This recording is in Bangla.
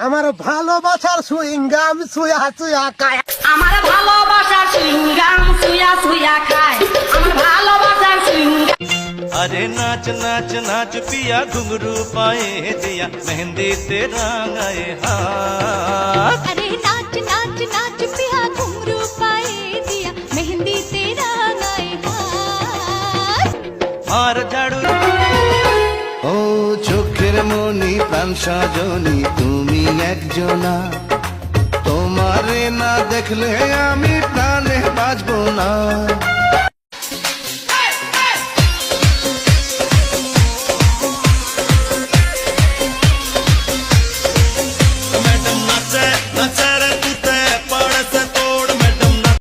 আমার ভালোবাসার সুইংগাম সুয়া সুয়া খায়। আমার ভালোবাসার সুইংগাম সুয়া সুয়া খায়। আমার ভালোবাসার সুইংগাম। अरे नाच नाच नाच पिया घुंघरू पाए दिया मेहंदी ते रंगाए हाथ। अरे नाच नाच नाच पिया घुंघरू पाए दिया मेहंदी तेरा गाए हाथ। मार झाड़ू ও চোখের মনি প্রাণ সজনী তুমি একজনা, তোমারে না দেখলে আমি প্রাণে বাঁচবো না।